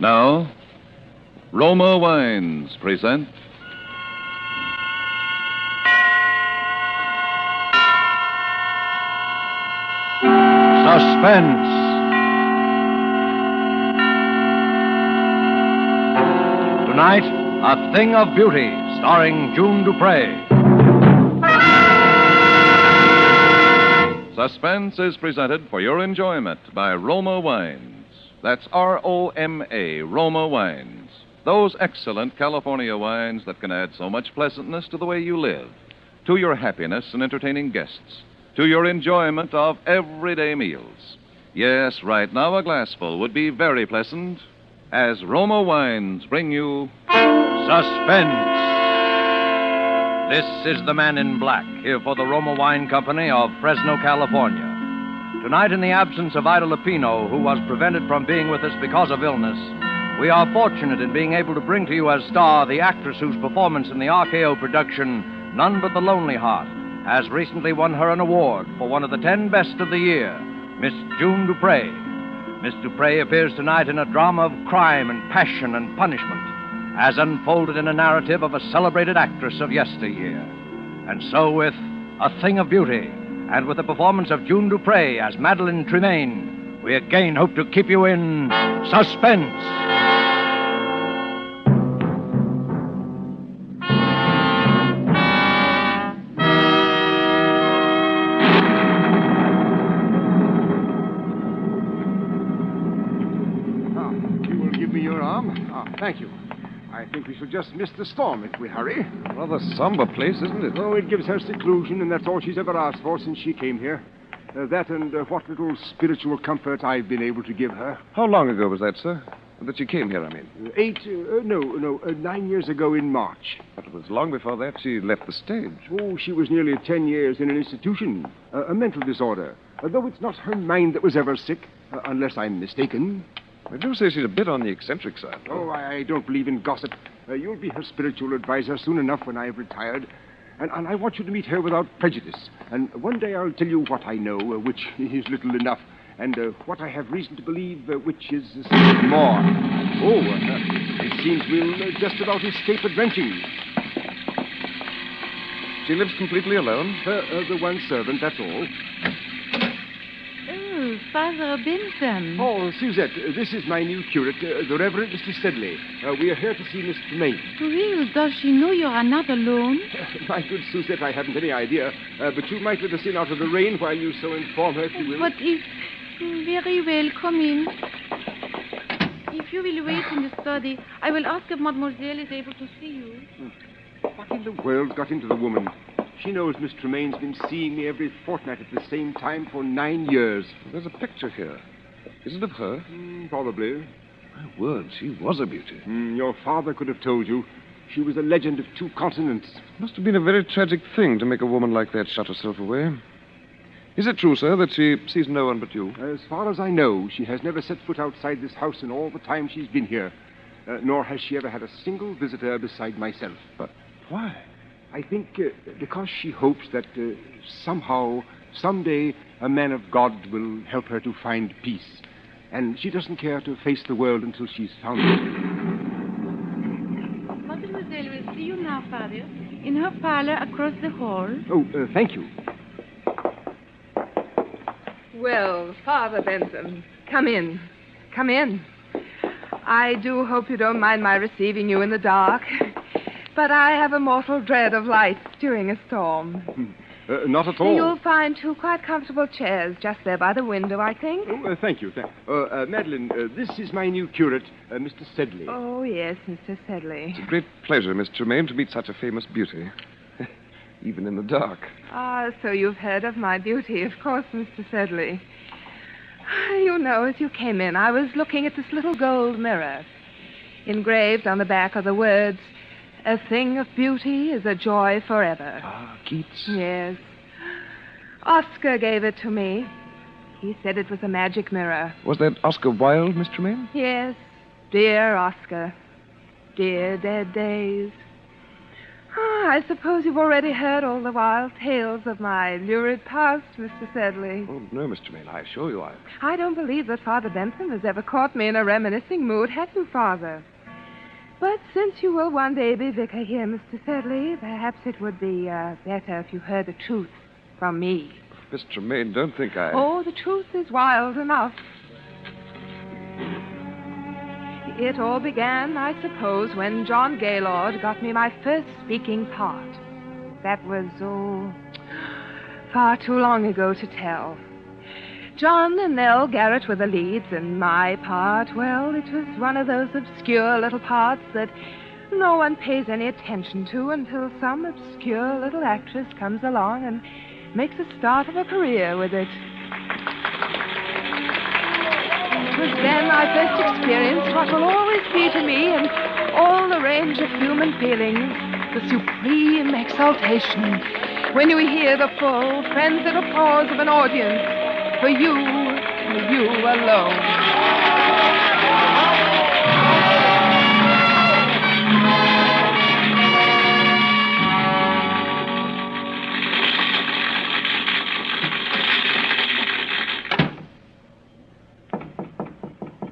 Now, Roma Wines present Suspense. Tonight, A Thing of Beauty, starring June Dupre. Suspense is presented for your enjoyment by Roma Wines. That's Roma, Roma Wines. Those excellent California wines that can add so much pleasantness to the way you live, to your happiness in entertaining guests, to your enjoyment of everyday meals. Yes, right now a glassful would be very pleasant as Roma Wines bring you Suspense. This is the Man in Black, here for the Roma Wine Company of Fresno, California. Tonight, in the absence of Ida Lupino, who was prevented from being with us because of illness, we are fortunate in being able to bring to you as star the actress whose performance in the RKO production, None But the Lonely Heart, has recently won her an award for one of the 10 best of the year, Miss June Dupre. Miss Dupre appears tonight in a drama of crime and passion and punishment, as unfolded in a narrative of a celebrated actress of yesteryear. And so with A Thing of Beauty, and with the performance of June Dupre as Madeline Tremaine, we again hope to keep you in suspense. You will give me your arm? Thank you. I think we shall just miss the storm if we hurry. Rather somber place, isn't it? Oh, it gives her seclusion, and that's all she's ever asked for since she came here. That and what little spiritual comfort I've been able to give her. How long ago was that, sir? That you came here, I mean. 9 years ago in March. But it was long before that she left the stage. Oh, she was nearly 10 years in an institution. A mental disorder. Though it's not her mind that was ever sick, unless I'm mistaken. I do say she's a bit on the eccentric side. Oh, I don't believe in gossip. You'll be her spiritual advisor soon enough when I've retired. And I want you to meet her without prejudice. And one day I'll tell you what I know, which is little enough, and what I have reason to believe, which is more. Oh, it seems we'll just about escape a drenching. She lives completely alone? The one servant, that's all. Oh, Father Benson. Oh, Suzette, this is my new curate, the Reverend Mr. Sedley. We are here to see Miss Tremaine. Well, does she know you are not alone? My good Suzette, I haven't any idea. But you might let us in out of the rain while you so inform her, if you will. But if... Very well, come in. If you will wait in the study, I will ask if Mademoiselle is able to see you. What in the world got into the woman? She knows Miss Tremaine's been seeing me every fortnight at the same time for 9 years. There's a picture here. Is it of her? Probably. My word, she was a beauty. Your father could have told you. She was a legend of 2 continents. Must have been a very tragic thing to make a woman like that shut herself away. Is it true, sir, that she sees no one but you? As far as I know, she has never set foot outside this house in all the time she's been here. Nor has she ever had a single visitor beside myself. But why? I think because she hopes that somehow, someday, a man of God will help her to find peace. And she doesn't care to face the world until she's found it. Mademoiselle will see you now, Father, in her parlor across the hall. Oh, thank you. Well, Father Benson, come in. Come in. I do hope you don't mind my receiving you in the dark. But I have a mortal dread of lights during a storm. Not at all. You'll find 2 quite comfortable chairs just there by the window, I think. Oh, thank you. Madeline, this is my new curate, Mr. Sedley. Oh, yes, Mr. Sedley. It's a great pleasure, Miss Tremaine, to meet such a famous beauty. Even in the dark. Ah, so you've heard of my beauty, of course, Mr. Sedley. You know, as you came in, I was looking at this little gold mirror. Engraved on the back are the words, "A thing of beauty is a joy forever." Ah, Keats. Yes. Oscar gave it to me. He said it was a magic mirror. Was that Oscar Wilde, Miss Tremaine? Yes, dear Oscar. Dear dead days. I suppose you've already heard all the wild tales of my lurid past, Mr. Sedley. Oh, no, Miss Tremaine, I assure you I don't believe that Father Bentham has ever caught me in a reminiscing mood, have you, Father? But since you will one day be vicar here, Mr. Sedley, perhaps it would be better if you heard the truth from me. Miss Tremaine, don't think I... Oh, the truth is wild enough. It all began, I suppose, when John Gaylord got me my first speaking part. That was, far too long ago to tell. John and Nell Garrett were the leads, and my part, well, it was one of those obscure little parts that no one pays any attention to until some obscure little actress comes along and makes a start of a career with it. It was then I first experienced what will always be to me in all the range of human feelings, the supreme exaltation when you hear the full, frenzied applause of an audience for you alone.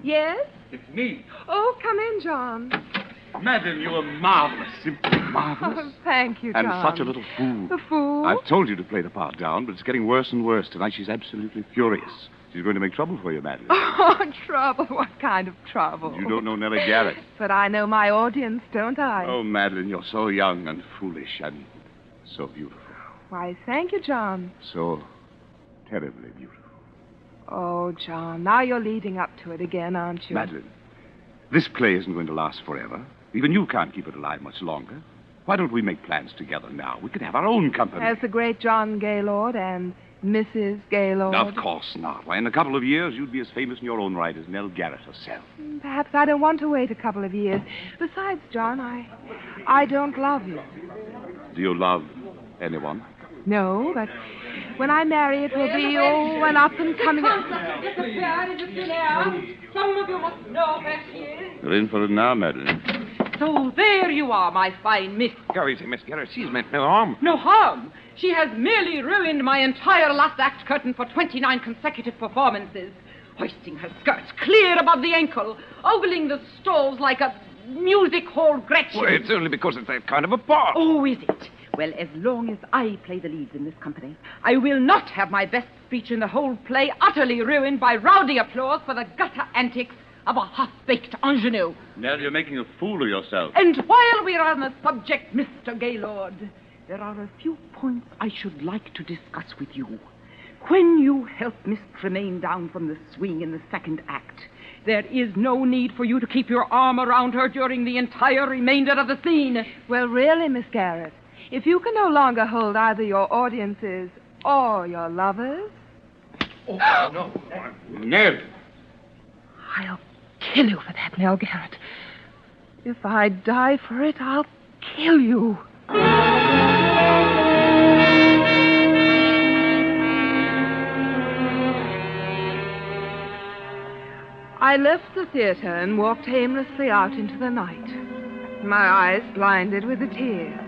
Yes? It's me. Oh, come in, John. Madam, you are marvelous. Simply marvelous. Oh, thank you, John. And such a little fool. A fool? I've told you to play the part down, but it's getting worse and worse. Tonight she's absolutely furious. She's going to make trouble for you, Madeline. Oh, trouble? What kind of trouble? You don't know Nellie Garrett. But I know my audience, don't I? Oh, Madeline, you're so young and foolish and so beautiful. Why, thank you, John. So terribly beautiful. Oh, John, now you're leading up to it again, aren't you? Madeline, this play isn't going to last forever. Even you can't keep it alive much longer. Why don't we make plans together now? We could have our own company. As the great John Gaylord and Mrs. Gaylord. Of course not. Why, in a couple of years, you'd be as famous in your own right as Nell Garrett herself. Perhaps I don't want to wait a couple of years. Besides, John, I don't love you. Do you love anyone? No, but when I marry, it will be, an up and coming. Some of you must know where she is. You're in for it now, Madeline. So there you are, my fine miss. Go easy, Miss Garrett. She's meant no harm. No harm. She has merely ruined my entire last act curtain for 29 consecutive performances, hoisting her skirts clear above the ankle, ogling the stalls like a music hall Gretchen. Well, it's only because it's that kind of a part. Oh, is it? Well, as long as I play the leads in this company, I will not have my best speech in the whole play utterly ruined by rowdy applause for the gutter antics of a half-baked ingenue. Nell, you're making a fool of yourself. And while we're on the subject, Mr. Gaylord, there are a few points I should like to discuss with you. When you help Miss Tremaine down from the swing in the second act, there is no need for you to keep your arm around her during the entire remainder of the scene. Well, really, Miss Garrett, if you can no longer hold either your audiences or your lovers... Oh, no. Nell! I'll kill you for that, Nell Garrett. If I die for it, I'll kill you. I left the theater and walked aimlessly out into the night, my eyes blinded with the tears.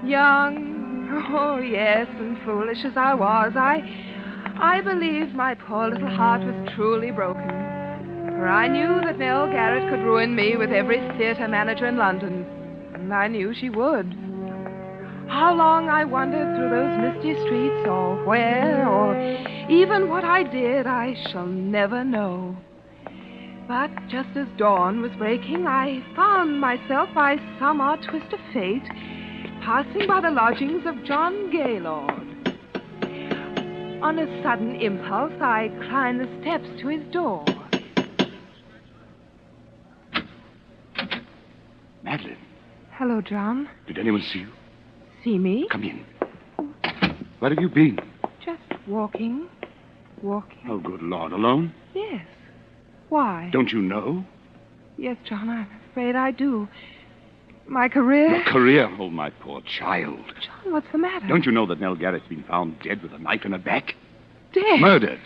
Young, oh yes, and foolish as I was, I believed my poor little heart was truly broken. For I knew that Nell Garrett could ruin me with every theater manager in London. And I knew she would. How long I wandered through those misty streets, or where, or even what I did, I shall never know. But just as dawn was breaking, I found myself, by some odd twist of fate, passing by the lodgings of John Gaylord. On a sudden impulse, I climbed the steps to his door. Madeline, Hello, John. did anyone see you? See me? Come in. Where have you been? Just walking. Walking. Oh, good Lord, alone? Yes. Why? Don't you know? Yes, John, I'm afraid I do. My career... Your career? Oh, my poor child. John, what's the matter? Don't you know that Nell Garrett's been found dead with a knife in her back? Dead? Murdered.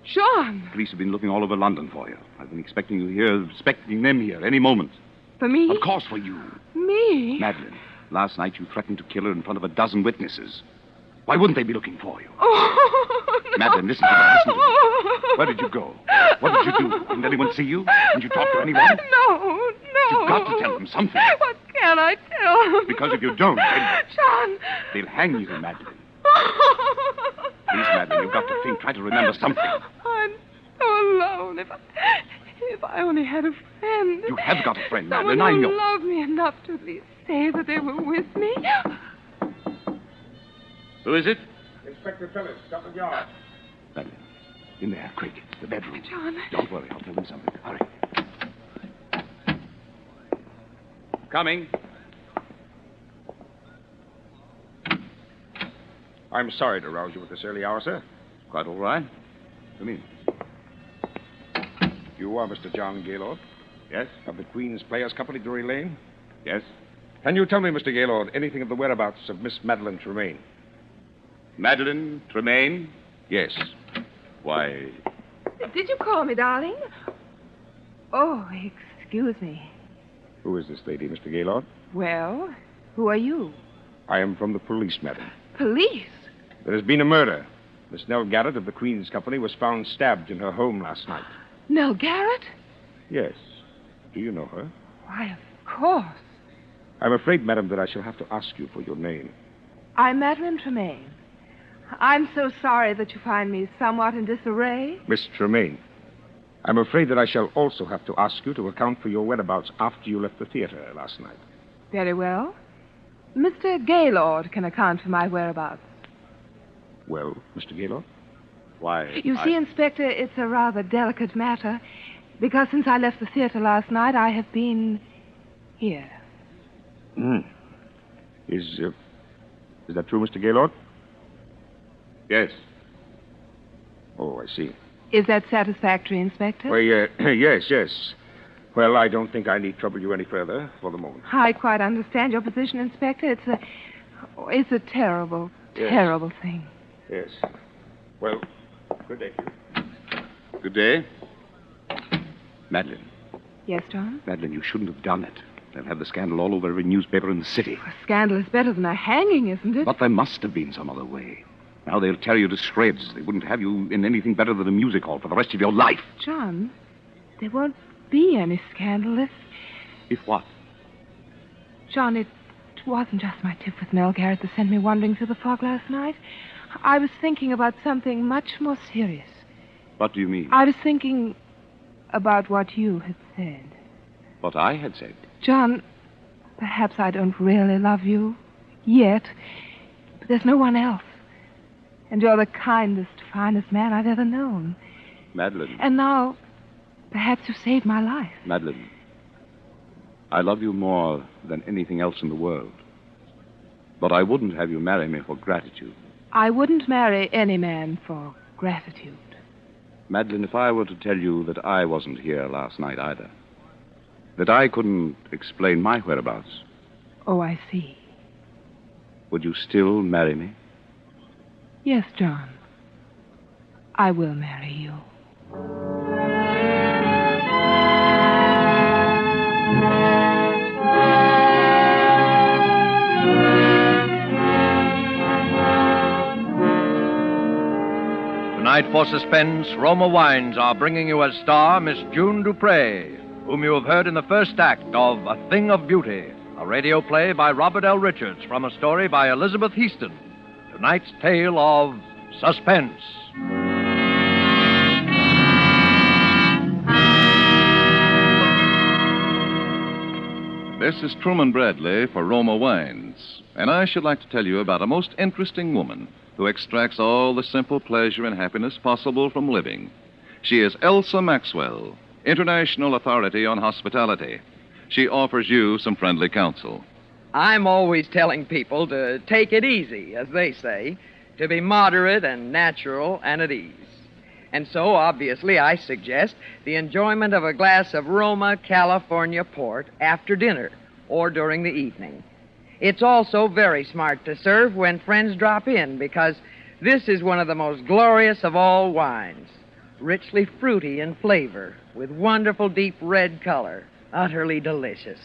John! Police have been looking all over London for you. I've been expecting you here, expecting them here any moment. For me? Of course for you. Me? Madeline, Last night you threatened to kill her in front of a dozen witnesses. Why wouldn't they be looking for you? Oh, no. Madeline, listen to me. Listen to me. Where did you go? What did you do? Didn't anyone see you? Didn't you talk to anyone? No. You've got to tell them something. What can I tell them? Because if you don't, John. they'll hang you, Madeline. Please, Madeline, you've got to think. Try to remember something. I'm so alone. If I only had a friend. You have got a friend, Someone Madeline. I know. who loved me enough to at least say that they were with me. Who is it? Inspector Phillips, Scotland Yard. Madeline, in there, quick. The bedroom. John. Don't worry, I'll tell them something. Hurry. Coming. I'm sorry to rouse you at this early hour, sir. Quite all right. Come in. You are Mr. John Gaylord? Yes? Of the Queen's Players Company, Drury Lane? Yes? Can you tell me, Mr. Gaylord, anything of the whereabouts of Miss Madeline Tremaine? Madeline Tremaine? Yes. Why, Did you call me, darling? Oh, excuse me. Who is this lady, Mr. Gaylord? Well, who are you? I am from the police, madam. Police? There has been a murder. Miss Nell Garrett of the Queen's Company was found stabbed in her home last night. Nell Garrett? Yes. Do you know her? Why, of course. I'm afraid, madam, that I shall have to ask you for your name. I'm Madeline Tremaine. I'm so sorry that you find me somewhat in disarray. Miss Tremaine, I'm afraid that I shall also have to ask you to account for your whereabouts after you left the theater last night. Very well. Mr. Gaylord can account for my whereabouts. Well, Mr. Gaylord? why... You see, Inspector, it's a rather delicate matter, because since I left the theater last night, I have been here. Is that true, Mr. Gaylord? Yes. Oh, I see. Is that satisfactory, Inspector? Well, yes. Well, I don't think I need trouble you any further for the moment. I quite understand your position, Inspector. It's a terrible, Yes. terrible thing. Yes. Well, good day to you. Good day. Madeline. Yes, John? Madeline, you shouldn't have done it. They'll have the scandal all over every newspaper in the city. A scandal is better than a hanging, isn't it? But there must have been some other way. Now they'll tear you to shreds. They wouldn't have you in anything better than a music hall for the rest of your life. John, there won't be any scandal If what? John, it wasn't just my tip with Nell Garrett that sent me wandering through the fog last night. I was thinking about something much more serious. What do you mean? I was thinking about what you had said. What I had said. John, perhaps I don't really love you yet, but there's no one else. And you're the kindest, finest man I've ever known. Madeline. And now, perhaps you've saved my life. Madeline. I love you more than anything else in the world. But I wouldn't have you marry me for gratitude. I wouldn't marry any man for gratitude. Madeline, if I were to tell you that I wasn't here last night either, that I couldn't explain my whereabouts, Oh, I see. would you still marry me? Yes, John. I will marry you. Tonight for Suspense, Roma Wines are bringing you as star Miss June Dupre, whom you have heard in the first act of A Thing of Beauty, a radio play by Robert L. Richards from a story by Elizabeth Heaston. Tonight's tale of Suspense. This is Truman Bradley for Roma Wines, and I should like to tell you about a most interesting woman who extracts all the simple pleasure and happiness possible from living. She is Elsa Maxwell, international authority on hospitality. She offers you some friendly counsel. I'm always telling people to take it easy, as they say, to be moderate and natural and at ease. And so, obviously, I suggest the enjoyment of a glass of Roma California port after dinner or during the evening. It's also very smart to serve when friends drop in, because this is one of the most glorious of all wines, richly fruity in flavor, with wonderful deep red color, utterly delicious.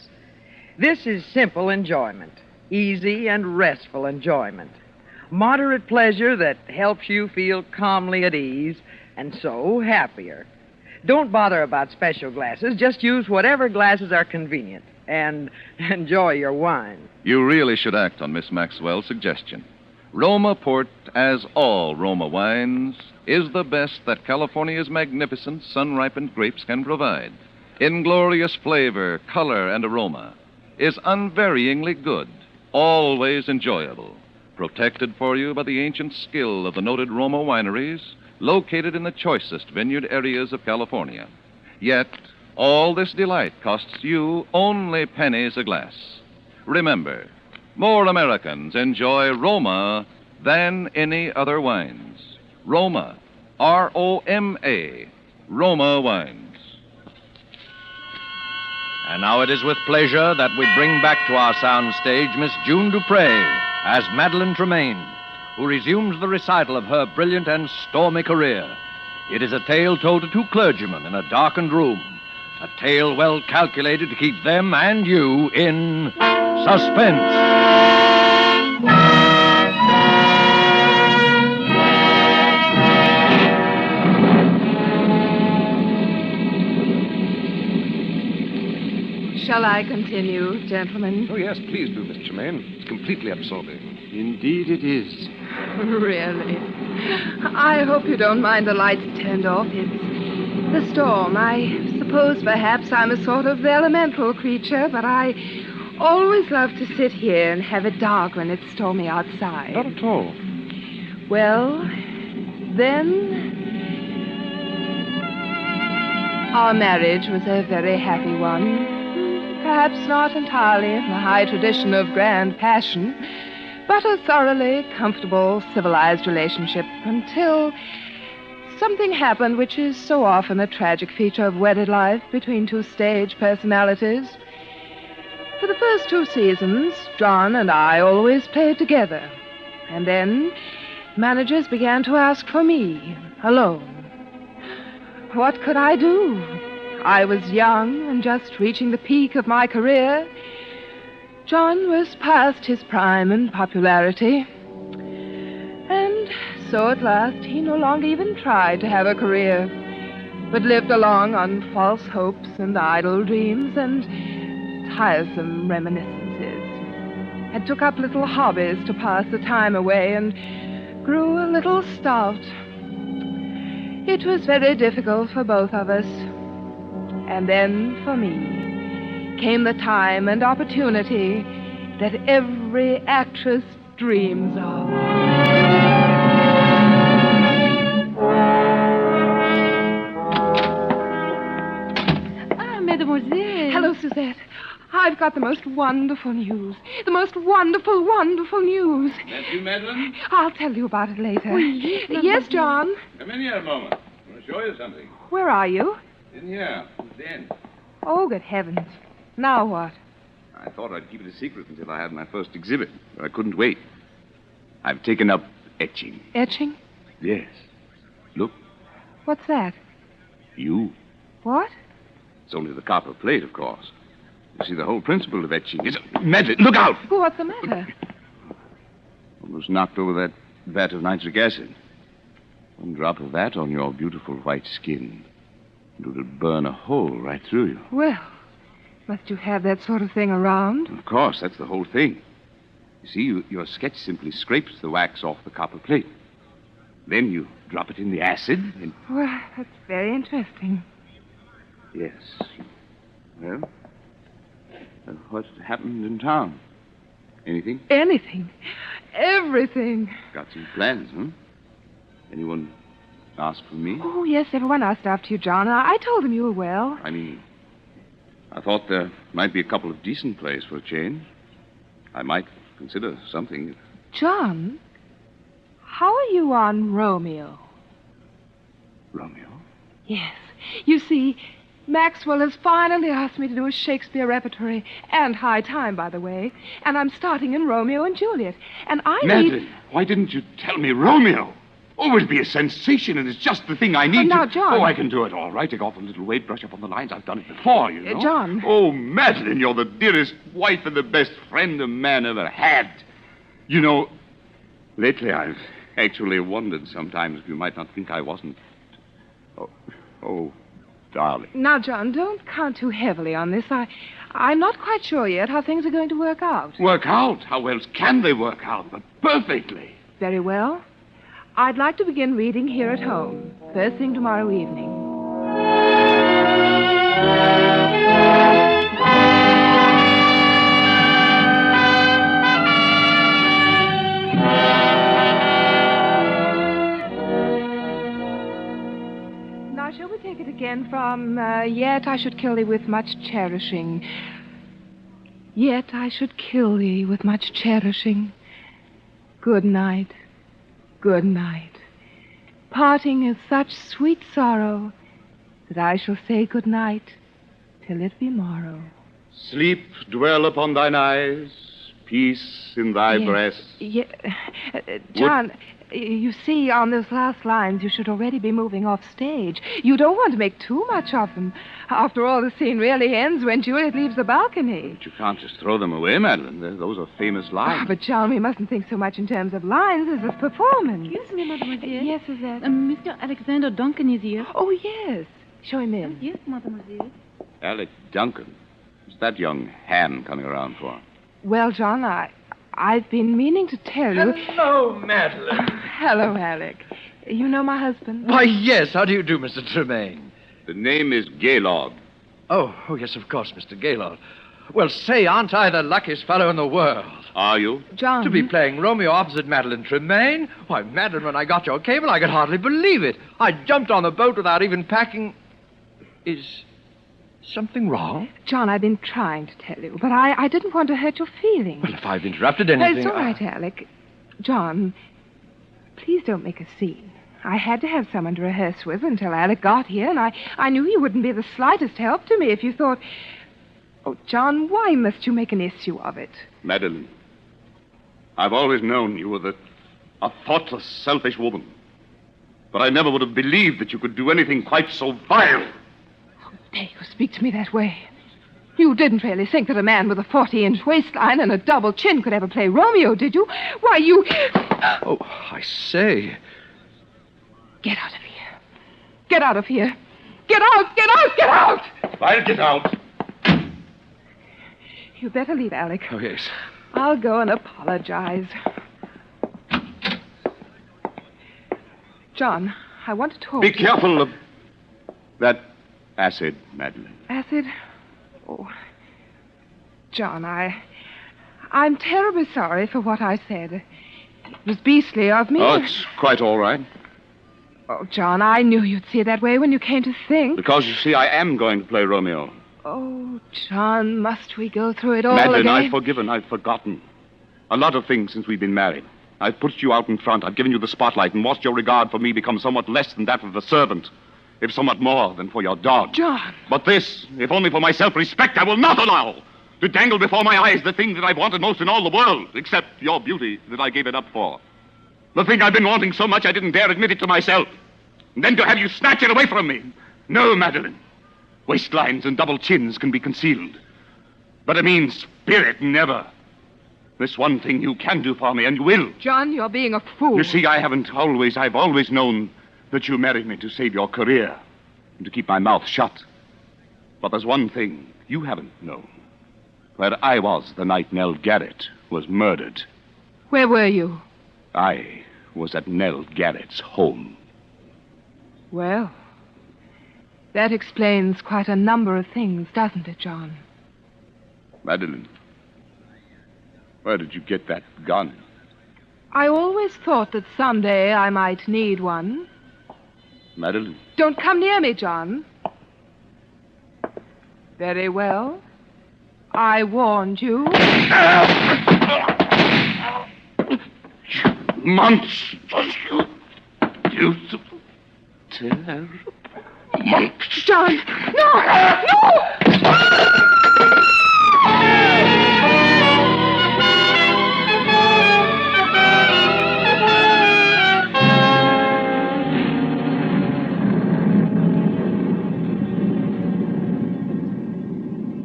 This is simple enjoyment, easy and restful enjoyment. Moderate pleasure that helps you feel calmly at ease and so happier. Don't bother about special glasses. Just use whatever glasses are convenient and enjoy your wine. You really should act on Miss Maxwell's suggestion. Roma Port, as all Roma wines, is the best that California's magnificent sun-ripened grapes can provide. In glorious flavor, color, and aroma, is unvaryingly good, always enjoyable, protected for you by the ancient skill of the noted Roma wineries located in the choicest vineyard areas of California. Yet, all this delight costs you only pennies a glass. Remember, more Americans enjoy Roma than any other wines. Roma, R-O-M-A, Roma wines. And now it is with pleasure that we bring back to our soundstage Miss June Dupre as Madeline Tremaine, who resumes the recital of her brilliant and stormy career. It is a tale told to two clergymen in a darkened room, a tale well calculated to keep them and you in suspense. Shall I continue, gentlemen? Oh, yes, please do, Miss Tremaine. It's completely absorbing. Indeed it is. Really? I hope you don't mind the lights turned off. It's the storm. I suppose perhaps I'm a sort of elemental creature, but I always love to sit here and have it dark when it's stormy outside. Not at all. Well, then, our marriage was a very happy one. Perhaps not entirely in the high tradition of grand passion, but a thoroughly comfortable, civilized relationship until something happened which is so often a tragic feature of wedded life between two stage personalities. For the first 2 seasons, John and I always played together. And then managers began to ask for me, alone. What could I do? I was young and just reaching the peak of my career. John was past his prime in popularity. And so at last he no longer even tried to have a career, but lived along on false hopes and idle dreams and tiresome reminiscences, and took up little hobbies to pass the time away and grew a little stout. It was very difficult for both of us. And then, for me, came the time and opportunity that every actress dreams of. Ah, mademoiselle. Hello, Suzette. I've got the most wonderful news. The most wonderful, wonderful news. That you, Madeline? I'll tell you about it later. Oh, yes, Yes, John. Come in here a moment. I want to show you something. Where are you? In here. At the end. Oh, good heavens. Now what? I thought I'd keep it a secret until I had my first exhibit, but I couldn't wait. I've taken up etching. Etching? Yes. Look, What's that? you. What? It's only the copper plate, of course. You see, the whole principle of etching is... Madeline, look out! Oh, what's the matter? Almost knocked over that vat of nitric acid. One drop of that on your beautiful white skin, and it would burn a hole right through you. Well, must you have that sort of thing around? Of course, that's the whole thing. You see, your sketch simply scrapes the wax off the copper plate. Then you drop it in the acid and... Well, that's very interesting. Yes. Well, what happened in town? Anything? Anything. Everything. Got some plans, huh? Anyone ask for me? Oh, yes, everyone asked after you, John. I told them you were well. I mean, I thought there might be a couple of decent plays for a change. I might consider something. John, how are you on Romeo? Romeo? Yes. You see, Maxwell has finally asked me to do a Shakespeare repertory, and high time, by the way. And I'm starting in Romeo and Juliet. And I Madeline, why didn't you tell me Romeo? Oh, it'll be a sensation, and it's just the thing I need. Now, John. Oh, I can do it all right. Take off a little weight, brush up on the lines. I've done it before, you know. John. Oh, Madeline, you're the dearest wife and the best friend a man ever had. You know, lately I've actually wondered sometimes if you might not think I wasn't. Oh, darling. Now, John, don't count too heavily on this. I'm not quite sure yet how things are going to work out. Work out? How else can they work out? But perfectly. Very well. I'd like to begin reading here at home, first thing tomorrow evening. Now, shall we take it again from, yet I should kill thee with much cherishing. Yet I should kill thee with much cherishing. Good night. Good night. Parting is such sweet sorrow that I shall say good night till it be morrow. Sleep dwell upon thine eyes, peace in thy breast. John, you see, on those last lines, you should already be moving off stage. You don't want to make too much of them. After all, the scene really ends when Juliet leaves the balcony. But you can't just throw them away, Madeline. Those are famous lines. But, John, we mustn't think so much in terms of lines as of performance. Excuse me, mademoiselle. Yes, is that? Mr. Alexander Duncan is here. Oh, yes. Show him in. Yes, mademoiselle. Alec Duncan. What's that young ham coming around for? Well, John, I've been meaning to tell you... Hello, Madeline. Hello, Alec. You know my husband? Why, yes. How do you do, Mr. Tremaine? The name is Gaylord. Oh, yes, of course, Mr. Gaylord. Well, say, aren't I the luckiest fellow in the world? Are you? John. To be playing Romeo opposite Madeline Tremaine? Why, Madeline, when I got your cable, I could hardly believe it. I jumped on the boat without even packing... Is something wrong? John, I've been trying to tell you, but I didn't want to hurt your feelings. Well, if I've interrupted anything... It's all right, Alec. John, please don't make a scene. I had to have someone to rehearse with until Alec got here, and I knew you wouldn't be the slightest help to me if you thought... Oh, John, why must you make an issue of it? Madeline, I've always known you were a thoughtless, selfish woman. But I never would have believed that you could do anything quite so vile. How dare you speak to me that way? You didn't really think that a man with a 40-inch waistline and a double chin could ever play Romeo, did you? Why, you... Oh, I say... Get out of here. Get out of here. Get out, get out, get out! I'll get out. You better leave, Alec. Oh, yes. I'll go and apologize. John, I want to talk Be to you. careful of that acid, Madeline. Acid? Oh, John, I'm terribly sorry for what I said. It was beastly of me. Oh, it's quite all right. Oh, John, I knew you'd see it that way when you came to think. Because, you see, I am going to play Romeo. Oh, John, must we go through it all Madeline, again? I've forgiven. I've forgotten. A lot of things since we've been married. I've put you out in front. I've given you the spotlight and watched your regard for me become somewhat less than that of the servant, if somewhat more than for your dog. John. But this, if only for my self-respect, I will not allow to dangle before my eyes the thing that I've wanted most in all the world, except your beauty that I gave it up for. The thing I've been wanting so much I didn't dare admit it to myself. And then to have you snatch it away from me. No, Madeline. Waistlines and double chins can be concealed. But a mean spirit, never. This one thing you can do for me, and you will. John, you're being a fool. You see, I've always known that you married me to save your career and to keep my mouth shut. But there's one thing you haven't known. Where I was the night Nell Garrett was murdered. Where were you? I was at Nell Garrett's home. Well, that explains quite a number of things, doesn't it, John? Madeline, where did you get that gun? I always thought that someday I might need one. Madeline? Don't come near me, John. Very well. I warned you. Monster, you beautiful, terrible monster. John, no!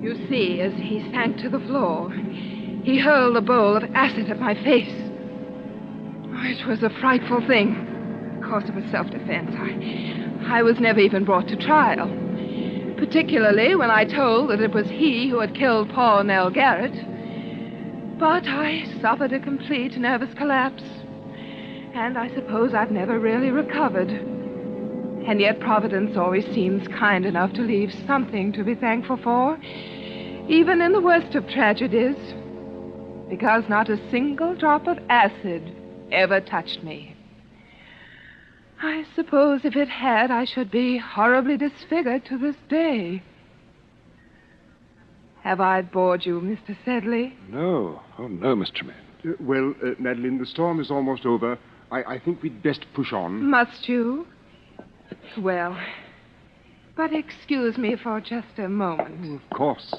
You see, as he sank to the floor, he hurled a bowl of acid at my face. Oh, it was a frightful thing. Of course, it was self-defense. I was never even brought to trial, particularly when I told that it was he who had killed Paul Nell Garrett. But I suffered a complete nervous collapse, and I suppose I've never really recovered. And yet Providence always seems kind enough to leave something to be thankful for, even in the worst of tragedies, because not a single drop of acid ever touched me. I suppose if it had, I should be horribly disfigured to this day. Have I bored you, Mr. Sedley? No. Oh, no, Miss Tremaine. Well, Madeline, the storm is almost over. I think we'd best push on. Must you? Well, but excuse me for just a moment. Oh, of course.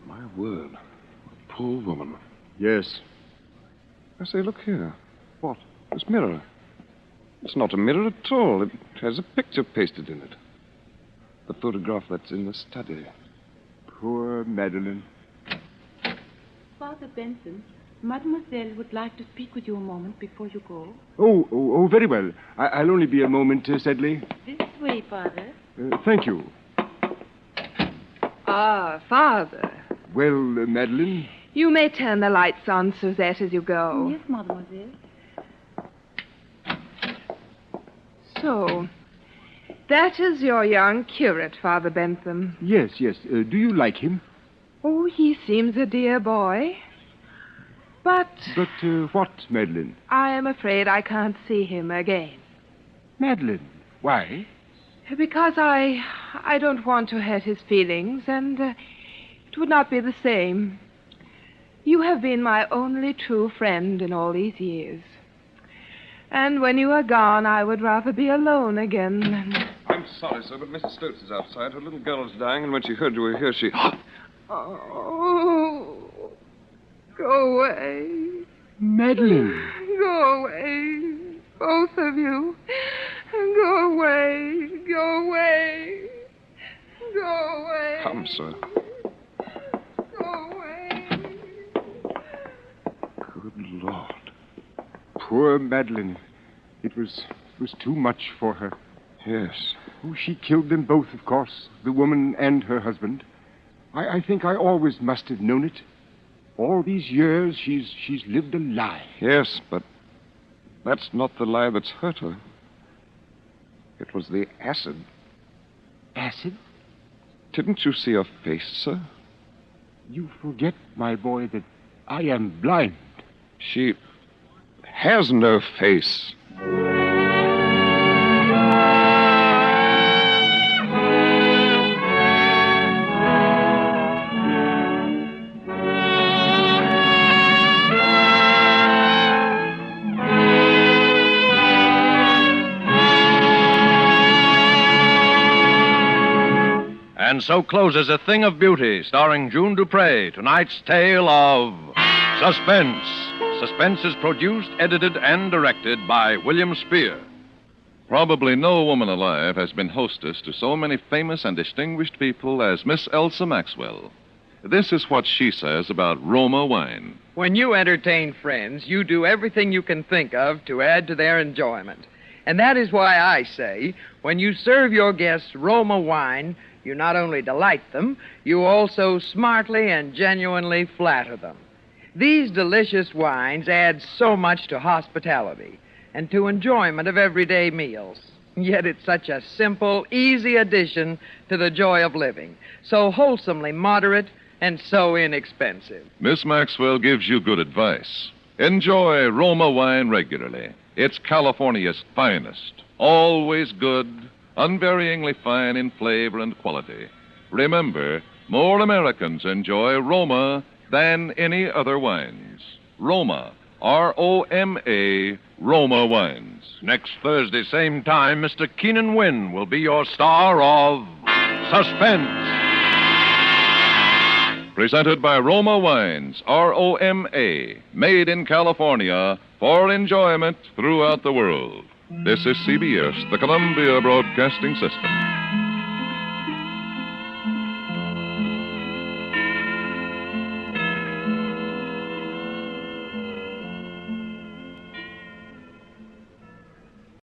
My word. A poor woman. Yes. I say, look here. What? This mirror. It's not a mirror at all. It has a picture pasted in it. The photograph that's in the study. Poor Madeline. Father Benson, Mademoiselle would like to speak with you a moment before you go. Oh, very well. I'll only be a moment, Sedley. This way, Father. Thank you. Ah, Father. Well, Madeline? You may turn the lights on, Suzette, as you go. Yes, Mademoiselle. So, that is your young curate, Father Bentham. Yes. Do you like him? Oh, he seems a dear boy. But What, Madeline? I am afraid I can't see him again. Madeline, why? Because I don't want to hurt his feelings, and it would not be the same. You have been my only true friend in all these years. And when you are gone, I would rather be alone again than... I'm sorry, sir, but Mrs. Stokes is outside. Her little girl is dying, and when she heard you were here, she... Oh, go away. Madeline. Go away, both of you. Go away, go away. Go away. Come, sir. Go away. Good Lord. Poor Madeline. It was too much for her. Yes. Oh, she killed them both, of course, the woman and her husband. I think I always must have known it. All these years, she's lived a lie. Yes, but that's not the lie that's hurt her. It was the acid. Acid? Didn't you see her face, sir? You forget, my boy, that I am blind. She has no face. And so closes A Thing of Beauty, starring June Dupre, tonight's tale of Suspense. Suspense is produced, edited, and directed by William Spear. Probably no woman alive has been hostess to so many famous and distinguished people as Miss Elsa Maxwell. This is what she says about Roma wine. When you entertain friends, you do everything you can think of to add to their enjoyment. And that is why I say, when you serve your guests Roma wine, you not only delight them, you also smartly and genuinely flatter them. These delicious wines add so much to hospitality and to enjoyment of everyday meals. Yet it's such a simple, easy addition to the joy of living, so wholesomely moderate and so inexpensive. Miss Maxwell gives you good advice. Enjoy Roma wine regularly. It's California's finest. Always good, unvaryingly fine in flavor and quality. Remember, more Americans enjoy Roma than any other wines. Roma, R-O-M-A, Roma wines. Next Thursday, same time, Mr. Keenan Wynn will be your star of Suspense. Presented by Roma Wines, R-O-M-A, made in California for enjoyment throughout the world. This is CBS, the Columbia Broadcasting System.